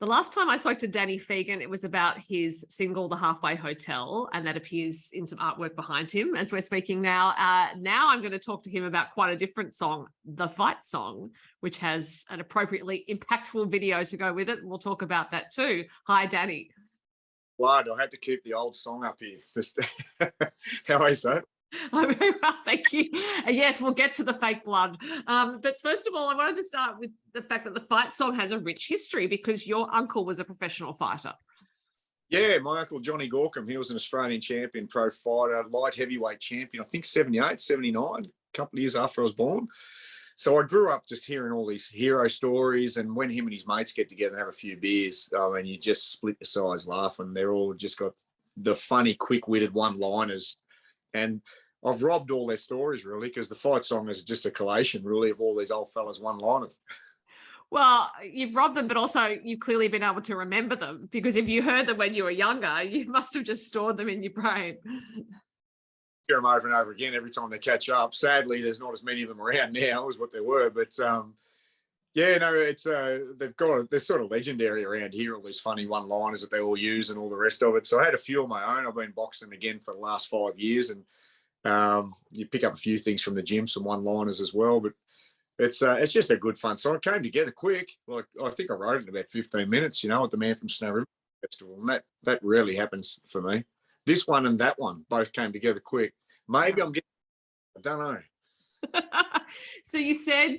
The last time I spoke to Danny Phegan, it was about his single, The Halfway Hotel, and that appears in some artwork behind him as we're speaking now. Now I'm going to talk to him about quite a different song, The Fight Song, which has an appropriately impactful video to go with it. And we'll talk about that too. Hi, Danny. Blood, I had to keep the old song up here. Just how is that? I'm very well, thank you. Yes, we'll get to the fake blood. But first of all, I wanted to start with the fact that the fight song has a rich history because your uncle was a professional fighter. Yeah, my uncle Johnny Gorkham, he was an Australian champion, pro fighter, light heavyweight champion, I think 78, 79, a couple of years after I was born. So I grew up just hearing all these hero stories, and when him and his mates get together and have a few beers, I mean, you just split your sides laughing. They're all just got the funny, quick-witted one-liners. And I've robbed all their stories, really, because the fight song is just a collation, really, of all these old fellas one-liners. Well, you've robbed them, but also you've clearly been able to remember them, because if you heard them when you were younger, you must have just stored them in your brain. Hear them over and over again every time they catch up. Sadly, there's not as many of them around now as what there were, but yeah, no, it's they're sort of legendary around here, all these funny one-liners that they all use and all the rest of it. So I had a few of my own. I've been boxing again for the last 5 years, and you pick up a few things from the gym, some one-liners as well. But it's just a good fun song. It came together quick. Like, I think I wrote it in about 15 minutes, at the Man from Snow River Festival, and that rarely happens for me. This one and that one both came together quick. Maybe I'm getting, I don't know. So you said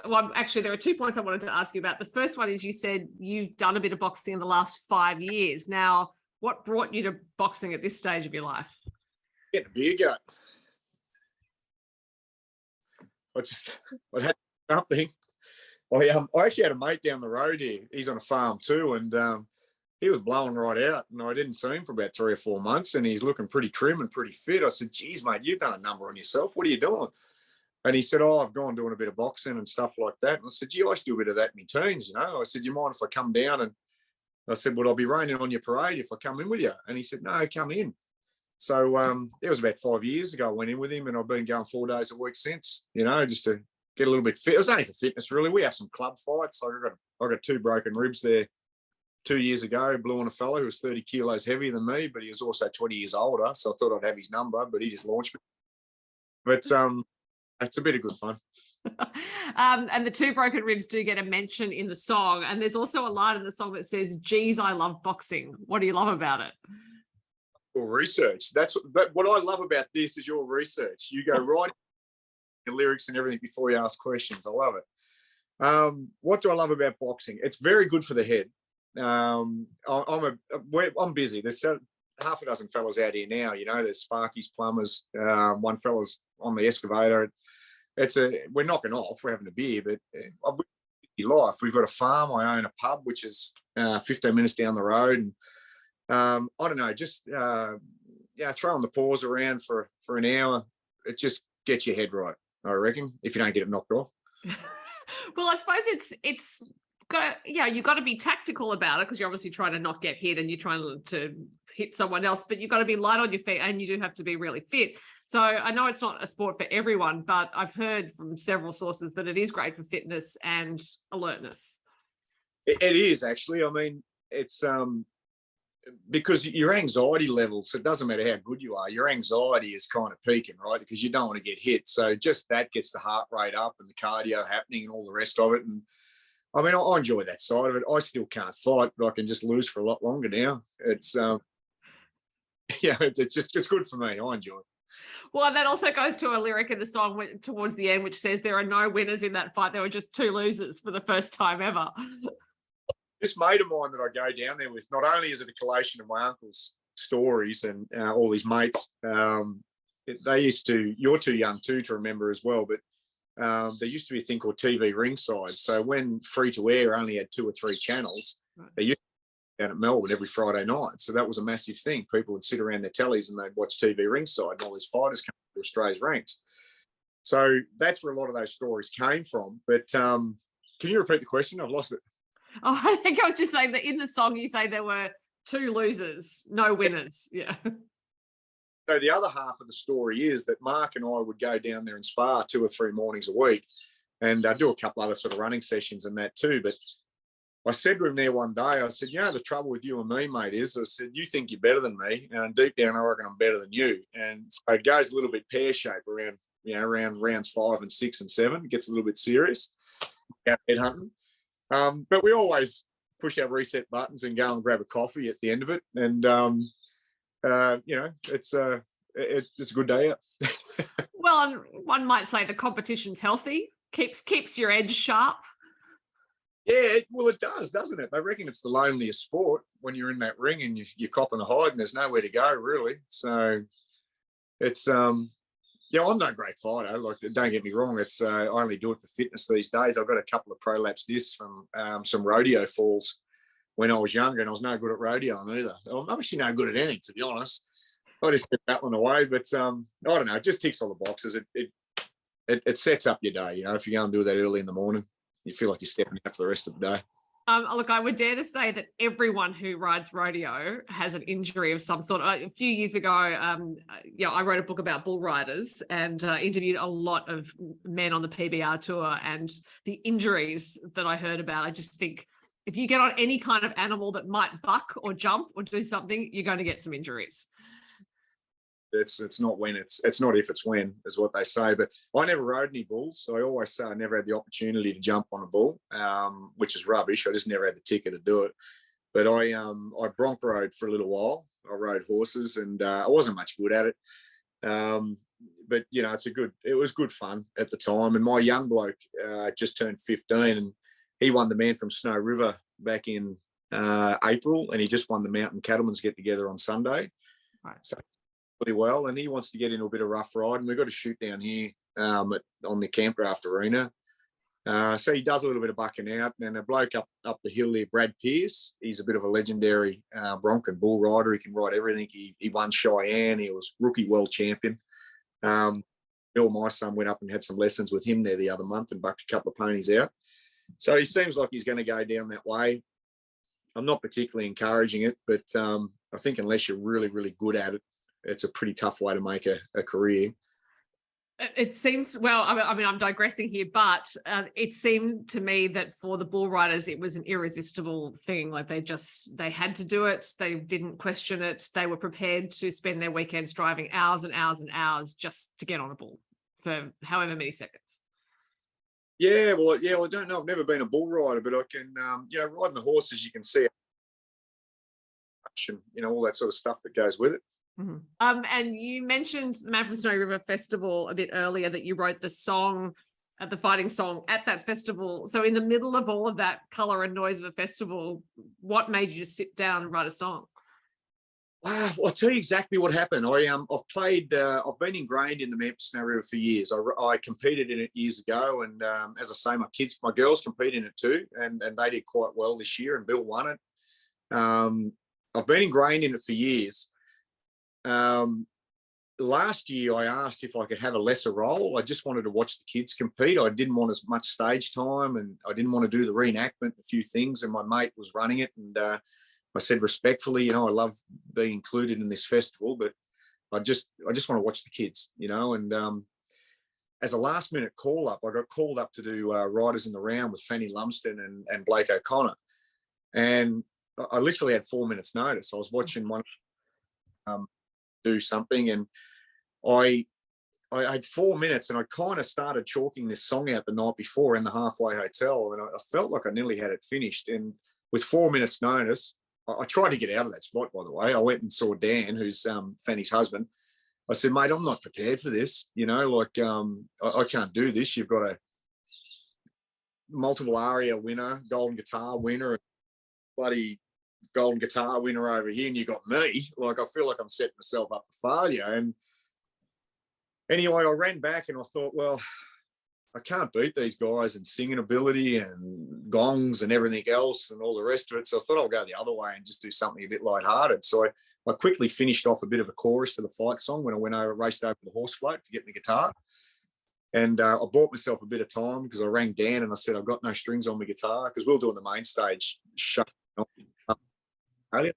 well, actually, there are 2 points I wanted to ask you about. The first one is you said you've done a bit of boxing in the last 5 years. Now, what brought you to boxing at this stage of your life? Getting a beer gut. I had something. I actually had a mate down the road here. He's on a farm too, and he was blowing right out, and I didn't see him for about 3 or 4 months, and he's looking pretty trim and pretty fit. I said, geez, mate, you've done a number on yourself. What are you doing? And he said, oh, I've gone doing a bit of boxing and stuff like that. And I said, gee, I used to do a bit of that in my teens, I said, you mind if I come down? And I said, well, I'll be raining on your parade if I come in with you. And he said, no, come in. So it was about 5 years ago I went in with him, and I've been going 4 days a week since, just to get a little bit fit. It was only for fitness, really. We have some club fights. I got 2 broken ribs there 2 years ago, blew on a fellow who was 30 kilos heavier than me, but he was also 20 years older. So I thought I'd have his number, but he just launched me. But it's a bit of good fun. And the 2 broken ribs do get a mention in the song. And there's also a line in the song that says, geez, I love boxing. What do you love about it? Your research. That's what I love about this is your research. You go right in the lyrics and everything before you ask questions. I love it. What do I love about boxing? It's very good for the head. I'm busy. There's half a dozen fellas out here now. There's Sparkies, plumbers. One fella's on the excavator. We're knocking off. We're having a beer, but life. We've got a farm. I own a pub, which is 15 minutes down the road. And I don't know, just throwing the paws around for an hour. It just gets your head right, I reckon. If you don't get it knocked off. Well, I suppose it's got you've got to be tactical about it, because you're obviously trying to not get hit and you're trying to hit someone else, but you've got to be light on your feet and you do have to be really fit. So I know it's not a sport for everyone, but I've heard from several sources that it is great for fitness and alertness. It is actually. I mean, it's because your anxiety levels, it doesn't matter how good you are, your anxiety is kind of peaking, right? Because you don't want to get hit. So just that gets the heart rate up and the cardio happening and all the rest of it. And I mean, I enjoy that side of it. I still can't fight, but I can just lose for a lot longer now. It's it's good for me. I enjoy it. Well, that also goes to a lyric in the song towards the end, which says there are no winners in that fight. There were just 2 losers for the first time ever. This mate of mine that I go down there with, not only is it a collation of my uncle's stories and all his mates, you're too young too to remember as well, but there used to be a thing called TV ringside. So when free to air only had 2 or 3 channels, they used to be down at Melbourne every Friday night. So that was a massive thing. People would sit around their tellies and they'd watch TV ringside, and all these fighters come to Australia's ranks. So that's where a lot of those stories came from. But can you repeat the question? I've lost it. Oh, I think I was just saying that in the song you say there were 2 losers, no winners. Yeah. So the other half of the story is that Mark and I would go down there and spar 2 or 3 mornings a week, and do a couple other sort of running sessions and that too. But I said to him there one day, I said, the trouble with you and me, mate, is I said, you think you're better than me, and deep down, I reckon I'm better than you. And so it goes a little bit pear-shaped around rounds 5 and 6 and 7. It gets a little bit serious, head hunting. But we always push our reset buttons and go and grab a coffee at the end of it. And, it's a good day out. Well, and one might say the competition's healthy, keeps your edge sharp. Yeah, well, it does, doesn't it? They reckon it's the loneliest sport when you're in that ring and you're copping a hide and there's nowhere to go, really. So it's, I'm no great fighter. Like, don't get me wrong. It's I only do it for fitness these days. I've got a couple of prolapse discs from some rodeo falls when I was younger, and I was no good at rodeoing either. I'm actually no good at anything, to be honest. I just kept battling away, but I don't know. It just ticks all the boxes. It sets up your day. If you go and do that early in the morning, you feel like you're stepping out for the rest of the day. Look, I would dare to say that everyone who rides rodeo has an injury of some sort. A few years ago, I wrote a book about bull riders and interviewed a lot of men on the PBR tour, and the injuries that I heard about, I just think if you get on any kind of animal that might buck or jump or do something, you're going to get some injuries. It's not when, it's not if, it's when, is what they say. But I never rode any bulls, so I always say I never had the opportunity to jump on a bull, which is rubbish. I just never had the ticket to do it. But I bronc rode for a little while. I rode horses, and I wasn't much good at it. But it was good fun at the time. And my young bloke just turned 15, and he won the Man from Snow River back in April, and he just won the Mountain Cattlemen's Get Together on Sunday. Right. So really well, and he wants to get into a bit of rough riding. We've got a shoot down here on the Campcraft Arena. So he does a little bit of bucking out. And a bloke up the hill here, Brad Pearce, he's a bit of a legendary bronc and bull rider. He can ride everything. He won Cheyenne. He was rookie world champion. Bill, my son, went up and had some lessons with him there the other month and bucked a couple of ponies out. So he seems like he's going to go down that way. I'm not particularly encouraging it, but I think unless you're really, really good at it, it's a pretty tough way to make a career. It seems, well, I mean, I'm digressing here, but it seemed to me that for the bull riders, it was an irresistible thing. Like they had to do it. They didn't question it. They were prepared to spend their weekends driving hours and hours and hours just to get on a bull for however many seconds. Yeah, well, I don't know. I've never been a bull rider, but I can, riding the horses, you can see it, and, all that sort of stuff that goes with it. Mm-hmm. And you mentioned the Man from Snow River Festival a bit earlier, that you wrote the song, the fighting song at that festival. So in the middle of all of that colour and noise of a festival, what made you just sit down and write a song? Well, I'll tell you exactly what happened. I've been ingrained in the Man from Snow River for years. I competed in it years ago, and as I say, my girls compete in it too, and they did quite well this year, and Bill won it. I've been ingrained in it for years. Last year I asked if I could have a lesser role. I just wanted to watch the kids compete. I didn't want as much stage time, and I didn't want to do the reenactment, a few things, and my mate was running it, and I said respectfully, I love being included in this festival, but I just want to watch the kids, and as a last minute call up, I got called up to do Riders in the Round with Fanny Lumsden and Blake O'Connor, and I literally had 4 minutes notice. I was watching one do something, and I had 4 minutes, and I kind of started chalking this song out the night before in the halfway hotel, and I felt like I nearly had it finished. And with 4 minutes notice, I tried to get out of that spot, by the way. I went and saw Dan, who's Fanny's husband. I said, mate, I'm not prepared for this. I can't do this. You've got a multiple aria winner, golden guitar winner, bloody golden guitar winner over here, and you got me. Like, I feel like I'm setting myself up for failure. And anyway, I ran back and I thought, well, I can't beat these guys in singing ability and gongs and everything else and all the rest of it. So I thought I'll go the other way and just do something a bit lighthearted. So I quickly finished off a bit of a chorus to the fight song when I went over, raced over the horse float to get my guitar. And I bought myself a bit of time because I rang Dan and I said, I've got no strings on my guitar, because we'll do on the main stage. So, that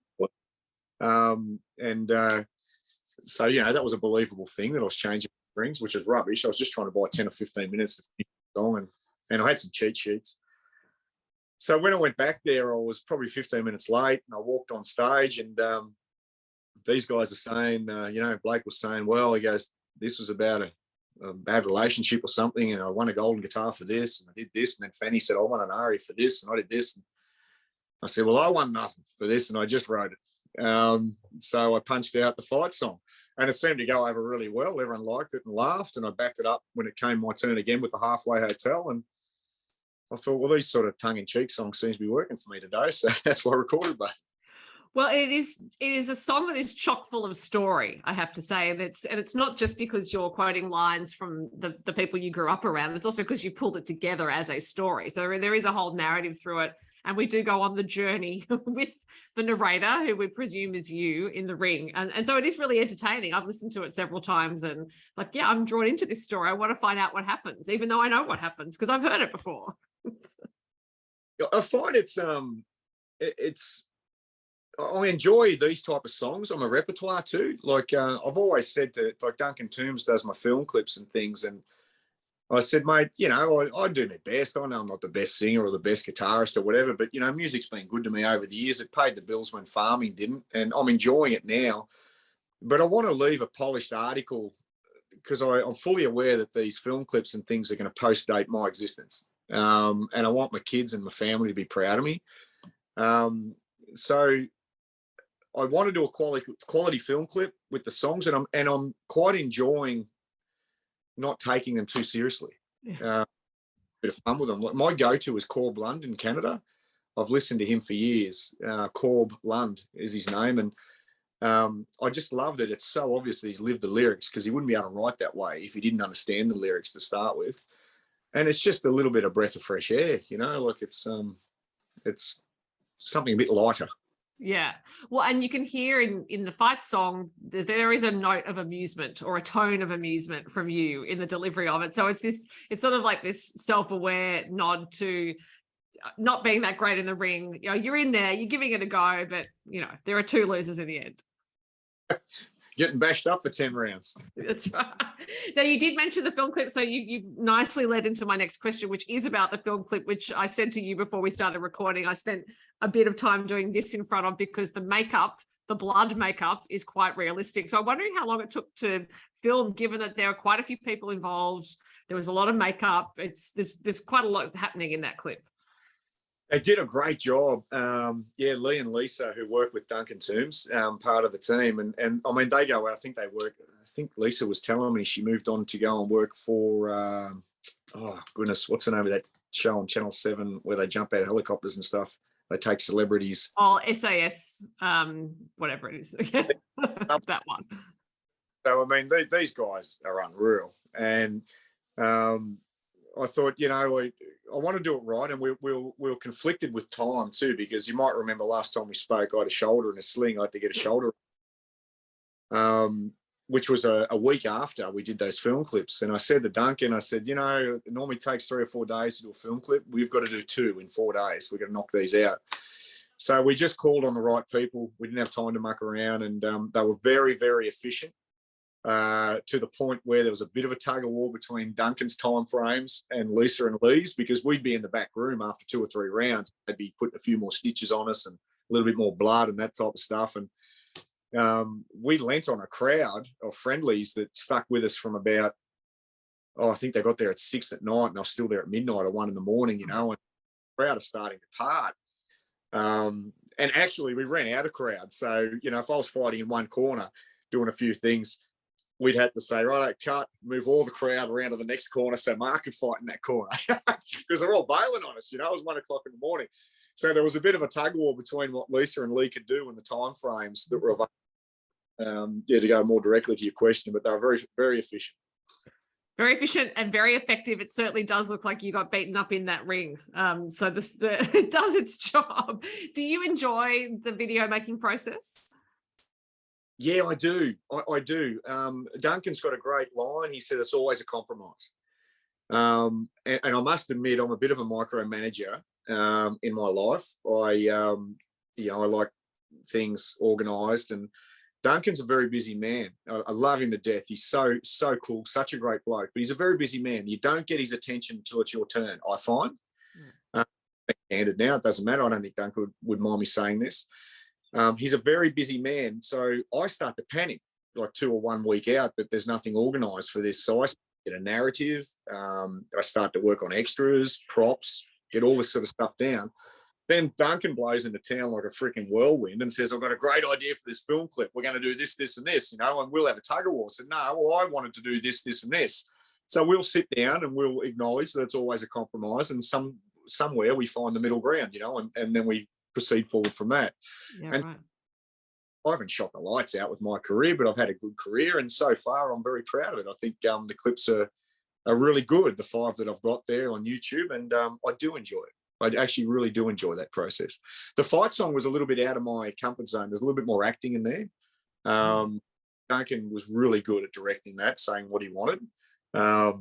was a believable thing that I was changing strings, which is rubbish. I was just trying to buy 10 or 15 minutes to finish the song, and I had some cheat sheets. So when I went back there, I was probably 15 minutes late, and I walked on stage, and these guys are saying, Blake was saying, well, he goes, this was about a bad relationship or something, and I won a golden guitar for this, and I did this, and then Fanny said, I won an ARIA for this, and I did this. And I said, well, I won nothing for this, and I just wrote it. So I punched out the fight song, and it seemed to go over really well. Everyone liked it and laughed, and I backed it up when it came my turn again with the Halfway Hotel, and I thought, well, these sort of tongue-in-cheek songs seems to be working for me today, so that's why I recorded both. Well, it is a song that is chock full of story, I have to say, and it's not just because you're quoting lines from the people you grew up around. It's also because you pulled it together as a story. So there is a whole narrative through it, and we do go on the journey with the narrator, who we presume is you, in the ring, and so it is really entertaining. I've listened to it several times, and I'm drawn into this story. I want to find out what happens, even though I know what happens because I've heard it before. I find it's I enjoy these type of songs on my repertoire too. I've always said that, like Duncan Toombs does my film clips and things, and I said, mate, I do my best. I know I'm not the best singer or the best guitarist or whatever, but music's been good to me over the years. It paid the bills when farming didn't, and I'm enjoying it now. But I want to leave a polished article because I'm fully aware that these film clips and things are going to post-date my existence, and I want my kids and my family to be proud of me. So I want to do a quality film clip with the songs, and I'm quite enjoying not taking them too seriously. Bit of fun with them. My go-to is Corb Lund in Canada. I've listened to him for years. Corb Lund is his name, and I just love that it's so obvious that he's lived the lyrics, because he wouldn't be able to write that way if he didn't understand the lyrics to start with. And it's just a little bit of breath of fresh air, it's something a bit lighter. Yeah. Well, and you can hear in the fight song that there is a note of amusement or a tone of amusement from you in the delivery of it. So it's sort of like this self-aware nod to not being that great in the ring. You're in there, you're giving it a go, but there are two losers in the end. Getting bashed up for 10 rounds. That's right. Now, you did mention the film clip, so you nicely led into my next question, which is about the film clip, which I said to you before we started recording. I spent a bit of time doing this in front of, because the makeup, the blood makeup, is quite realistic. So I'm wondering how long it took to film, given that there are quite a few people involved. There was a lot of makeup. There's quite a lot happening in that clip. They did a great job. Lee and Lisa, who work with Duncan Toombs, part of the team. And I mean, they go out, I think Lisa was telling me she moved on to go and work for, what's the name of that show on Channel 7 where they jump out of helicopters and stuff? They take celebrities. Oh, SAS, whatever it is. That one. So, I mean, these guys are unreal. And I thought, I want to do it right, and we're conflicted with time too, because you might remember last time we spoke, I had a shoulder in a sling. I had to get a shoulder, which was a week after we did those film clips. And I said to Duncan, it normally takes 3 or 4 days to do a film clip. We've got to do 2 in 4 days. We've got to knock these out. So we just called on the right people. We didn't have time to muck around, and they were very, very efficient. To the point where there was a bit of a tug of war between Duncan's time frames and Lisa and Lee's, because we'd be in the back room after 2 or 3 rounds. They'd be putting a few more stitches on us and a little bit more blood and that type of stuff. And we lent on a crowd of friendlies that stuck with us from about, I think they got there at 6 at night, and they were still there at midnight or 1 in the morning, and the crowd is starting to part. And actually, we ran out of crowd. So, if I was fighting in one corner, doing a few things, we'd have to say, right, cut, move all the crowd around to the next corner so Mark could fight in that corner, because they're all bailing on us. It was 1 o'clock in the morning. So there was a bit of a tug of war between what Lisa and Lee could do and the time frames that were available. To go more directly to your question, but they were very, very efficient. Very efficient and very effective. It certainly does look like you got beaten up in that ring. So it does its job. Do you enjoy the video making process? Yeah, I do. I do. Duncan's got a great line. He said it's always a compromise. And I must admit, I'm a bit of a micromanager in my life. I like things organised, and Duncan's a very busy man. I love him to death. He's so cool, such a great bloke, but he's a very busy man. You don't get his attention until it's your turn, I find. candid now, it doesn't matter. I don't think Duncan would mind me saying this. He's a very busy man, so I start to panic like 2 or 1 week out that there's nothing organised for this. So I get a narrative. I start to work on extras, props, get all this sort of stuff down. Then Duncan blows into town like a freaking whirlwind and says, I've got a great idea for this film clip. We're going to do this, this, and this, you know, and we'll have a tug of war. I said, no, well, I wanted to do this, this, and this. So we'll sit down and we'll acknowledge that it's always a compromise, and somewhere we find the middle ground, you know, and then we proceed forward from that. Yeah, and right. I haven't shot the lights out with my career, but I've had a good career, and so far I'm very proud of it. I think the clips are really good, the 5 that I've got there on YouTube, and I do enjoy it. I actually really do enjoy that process. The fight song was a little bit out of my comfort zone. There's a little bit more acting in there. Duncan was really good at directing that, saying what he wanted. I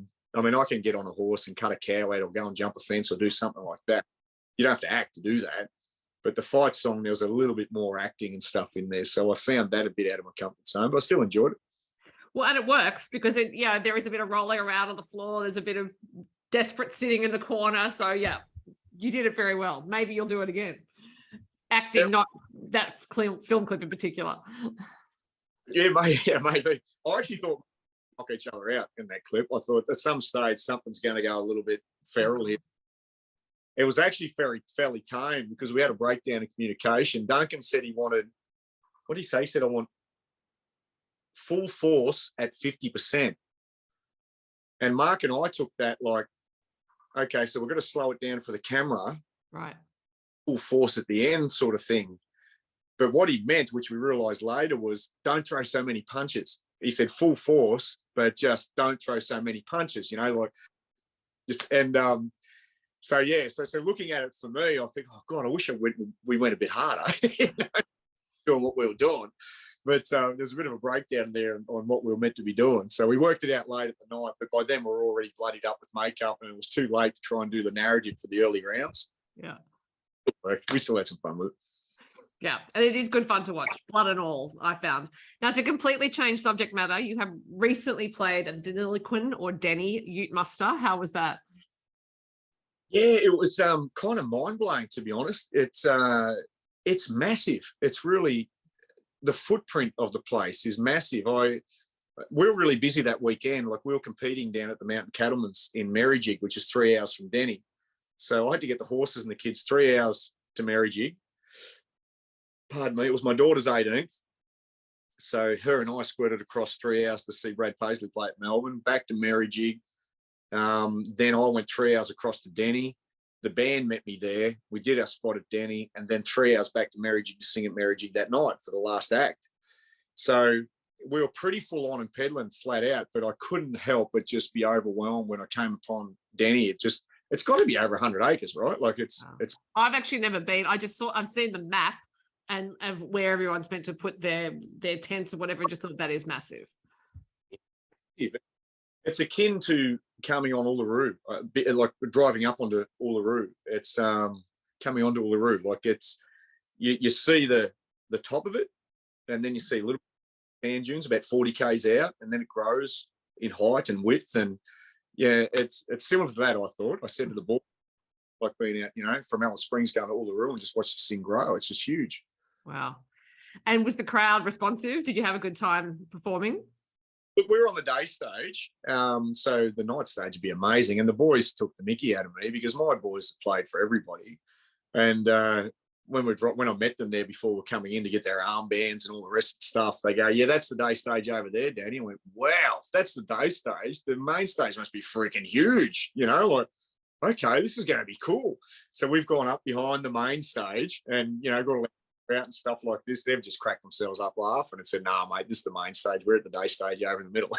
mean, I can get on a horse and cut a cow out or go and jump a fence or do something like that. You don't have to act to do that. But the fight song, there was a little bit more acting and stuff in there. So I found that a bit out of my comfort zone, but I still enjoyed it. Well, and it works because there is a bit of rolling around on the floor. There's a bit of desperate sitting in the corner. So yeah, you did it very well. Maybe you'll do it again. Acting, not that film clip in particular. Yeah, maybe. I actually thought we'd knock each other out in that clip. I thought at some stage something's going to go a little bit feral here. It was actually fairly tame because we had a breakdown in communication. Duncan said he wanted, what did he say? He said, I want full force at 50%. And Mark and I took that like, okay, so we're going to slow it down for the camera. Right. Full force at the end sort of thing. But what he meant, which we realised later, was don't throw so many punches. He said full force, but just don't throw so many punches, you know, like just, and so yeah, so looking at it for me, I think, oh God, I wish we went a bit harder, you know, doing what we were doing. But there's a bit of a breakdown there on what we were meant to be doing. So we worked it out late at the night, but by then we were already bloodied up with makeup, and it was too late to try and do the narrative for the early rounds. Yeah. We still had some fun with it. Yeah, and it is good fun to watch, blood and all, I found. Now, to completely change subject matter, you have recently played a Deniliquin or Denny Ute Muster. How was that? Yeah, it was kind of mind-blowing, to be honest. It's massive. It's really, the footprint of the place is massive. We were really busy that weekend. Like, we were competing down at the Mountain Cattlemen's in Merrijig, which is 3 hours from Denny. So I had to get the horses and the kids 3 hours to Merrijig. Pardon me, it was my daughter's 18th. So her and I squirted across 3 hours to see Brad Paisley play at Melbourne, back to Merrijig. Then I went 3 hours across to Denny. The band met me there. We did our spot at Denny, and then 3 hours back to Merrijig to sing at Merrijig that night for the last act. So we were pretty full on and peddling flat out, but I couldn't help but just be overwhelmed when I came upon Denny. It's got to be over 100 acres, right? Like it's. I've actually never been. I've seen the map and of where everyone's meant to put their tents or whatever. I just thought that is massive. It's akin to coming on Uluru, like driving up onto Uluru. It's coming onto Uluru. Like it's, you see the top of it, and then you see little sand dunes about 40 k's out, and then it grows in height and width. And yeah, it's similar to that. I thought. I said to the boy, like being out, you know, from Alice Springs going to Uluru and just watch this thing grow. It's just huge. Wow. And was the crowd responsive? Did you have a good time performing? Look, we were on the day stage, so the night stage would be amazing. And the boys took the mickey out of me because my boys played for everybody. And when I met them there before we were coming in to get their armbands and all the rest of the stuff, they go, yeah, that's the day stage over there, Danny. I went, wow, if that's the day stage, the main stage must be freaking huge, you know, like, okay, this is going to be cool. So we've gone up behind the main stage and, you know, got a out and stuff like this. They've just cracked themselves up laughing and said, nah, mate, this is the main stage. We're at the day stage over in the middle.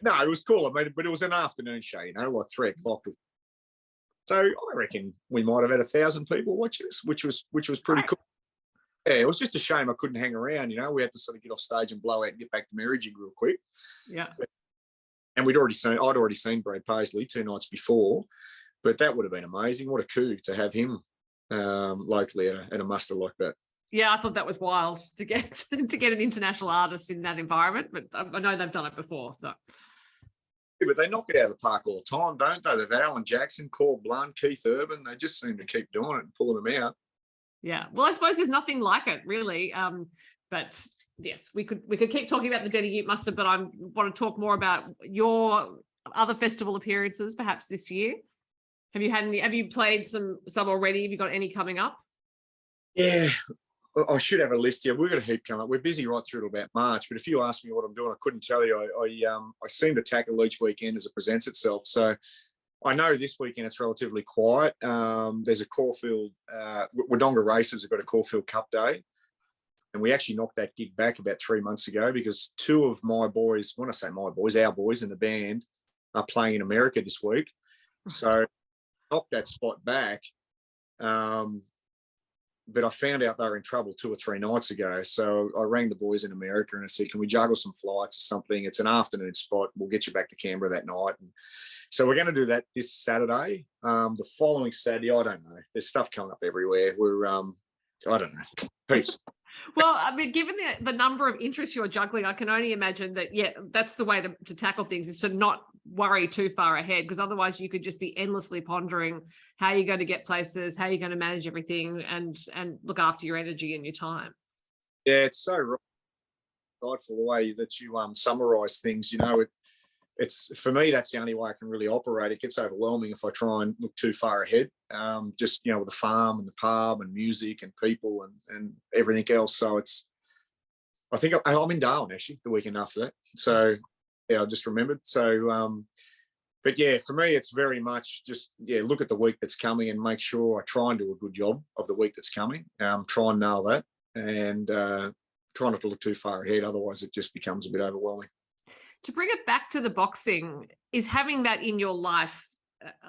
No, it was cool. I mean, but it was an afternoon show, you know, like 3 o'clock. So I reckon we might have had 1,000 people watch us, which was pretty cool. Yeah, it was just a shame I couldn't hang around, you know. We had to sort of get off stage and blow out and get back to Merrijig real quick. Yeah. And I'd already seen Brad Paisley 2 nights before, but that would have been amazing. What a coup to have him locally at a muster like that. Yeah, I thought that was wild to get an international artist in that environment, but I know they've done it before. So but they knock it out of the park all the time, don't they? They've had Alan Jackson, Cor Blunt, Keith Urban. They just seem to keep doing it and pulling them out. Yeah. Well, I suppose there's nothing like it really. But yes, we could keep talking about the Denny Ute Muster, but I want to talk more about your other festival appearances perhaps this year. Have you played some already? Have you got any coming up? Yeah, I should have a list here. We've got a heap coming up. We're busy right through to about March, but if you ask me what I'm doing, I couldn't tell you. I seem to tackle each weekend as it presents itself. So I know this weekend it's relatively quiet. There's a Caulfield, Wodonga Racers have got a Caulfield Cup Day. And we actually knocked that gig back about 3 months ago because two of my boys, when I say my boys, our boys in the band are playing in America this week. So knocked that spot back. But I found out they were in trouble 2 or 3 nights ago. So I rang the boys in America and I said, can we juggle some flights or something? It's an afternoon spot. We'll get you back to Canberra that night. And so we're going to do that this Saturday. The following Saturday, I don't know. There's stuff coming up everywhere. I don't know. Peace. Well, I mean, given the number of interests you're juggling, I can only imagine that, yeah, that's the way to tackle things, is to not worry too far ahead, because otherwise you could just be endlessly pondering how you're going to get places, how you're going to manage everything and look after your energy and your time. Yeah, it's so insightful the way that you summarise things. You know, it's for me, that's the only way I can really operate. It gets overwhelming if I try and look too far ahead. Just, you know, with the farm and the pub and music and people and everything else. So I think I'm in Darwin actually the weekend after that. So yeah, I just remembered. So, but yeah, for me, it's very much just, look at the week that's coming and make sure I try and do a good job of the week that's coming. Try and nail that and try not to look too far ahead. Otherwise it just becomes a bit overwhelming. To bring it back to the boxing, is having that in your life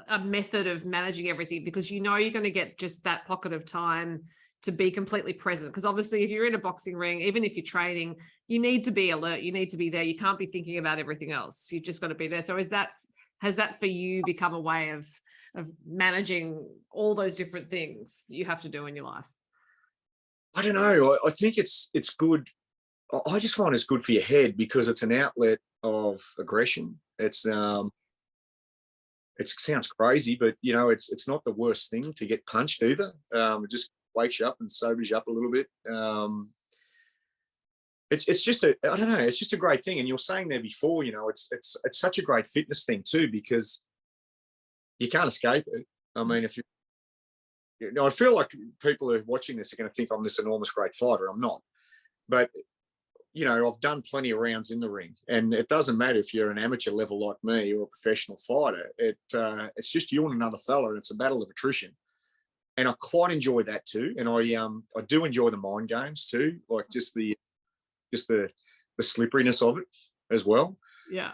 a method of managing everything, because you know you're going to get just that pocket of time to be completely present? Because obviously if you're in a boxing ring, even if you're training, you need to be alert, you need to be there, you can't be thinking about everything else, you've just got to be there. So has that for you become a way of managing all those different things that you have to do in your life? I don't know. I think it's good. I just find it's good for your head because it's an outlet of aggression. It sounds crazy, but you know, it's not the worst thing to get punched either. It just wakes you up and sobers you up a little bit. It's just I don't know, it's just a great thing. And you're saying there before, you know, it's such a great fitness thing too, because you can't escape it. I mean, I feel like people who are watching this are going to think I'm this enormous great fighter. I'm not, but you know, I've done plenty of rounds in the ring, and it doesn't matter if you're an amateur level like me or a professional fighter. It's just you and another fella, and it's a battle of attrition. And I quite enjoy that too. And I do enjoy the mind games too, like just the slipperiness of it as well. Yeah.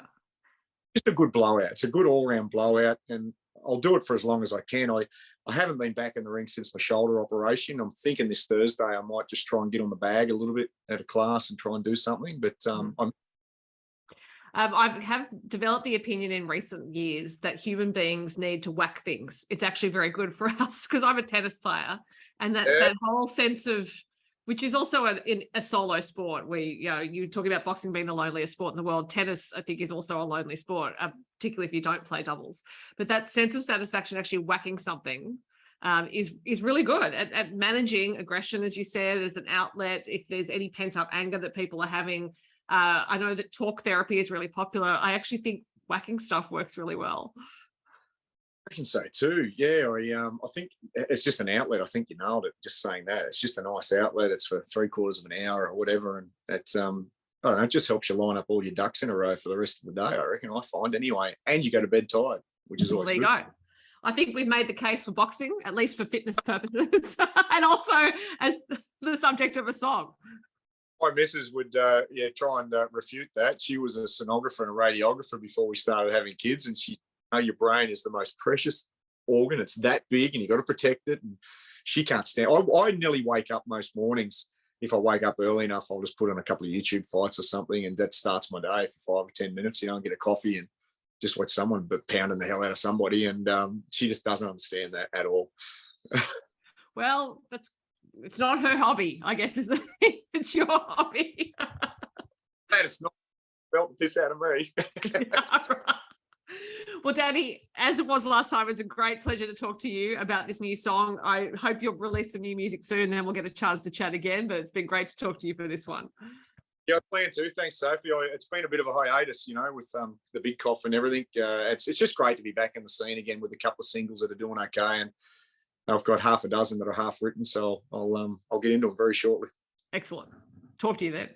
Just a good blowout. It's a good all-round blowout, and I'll do it for as long as I can. I haven't been back in the ring since my shoulder operation. I'm thinking this Thursday I might just try and get on the bag a little bit at a class and try and do something. But I have developed the opinion in recent years that human beings need to whack things. It's actually very good for us, because I'm a tennis player, and that whole sense of, which is also a solo sport. You talk about boxing being the loneliest sport in the world. Tennis, I think, is also a lonely sport, particularly if you don't play doubles. But that sense of satisfaction, actually whacking something, is really good at managing aggression, as you said, as an outlet. If there's any pent up anger that people are having, I know that talk therapy is really popular. I actually think whacking stuff works really well. I can say too. Yeah, I think it's just an outlet. I think you nailed it. Just saying that, it's just a nice outlet. It's for 3/4 of an hour or whatever, and it's I don't know. It just helps you line up all your ducks in a row for the rest of the day. I reckon. I find anyway, and you go to bed tired, which is always there you good. go. I think we've made the case for boxing, at least for fitness purposes, and also as the subject of a song. My missus would try and refute that. She was a sonographer and a radiographer before we started having kids, and she, your brain is the most precious organ. It's that big, and you got to protect it. And she can't stand. I nearly wake up most mornings. If I wake up early enough, I'll just put on a couple of YouTube fights or something, and that starts my day for 5 or 10 minutes. You know, and get a coffee and just watch someone pounding the hell out of somebody. And she just doesn't understand that at all. Well, it's not her hobby, I guess, is the thing. It's your hobby. And it's not felt the piss out of me. Yeah, right. Well, Danny, as it was last time, it's a great pleasure to talk to you about this new song. I hope you'll release some new music soon, and then we'll get a chance to chat again. But it's been great to talk to you for this one. Yeah, I plan to. Thanks, Sophie. It's been a bit of a hiatus, with the big cough and everything. It's just great to be back in the scene again with a couple of singles that are doing okay, and I've got half a dozen that are half written, so I'll get into them very shortly. Excellent. Talk to you then.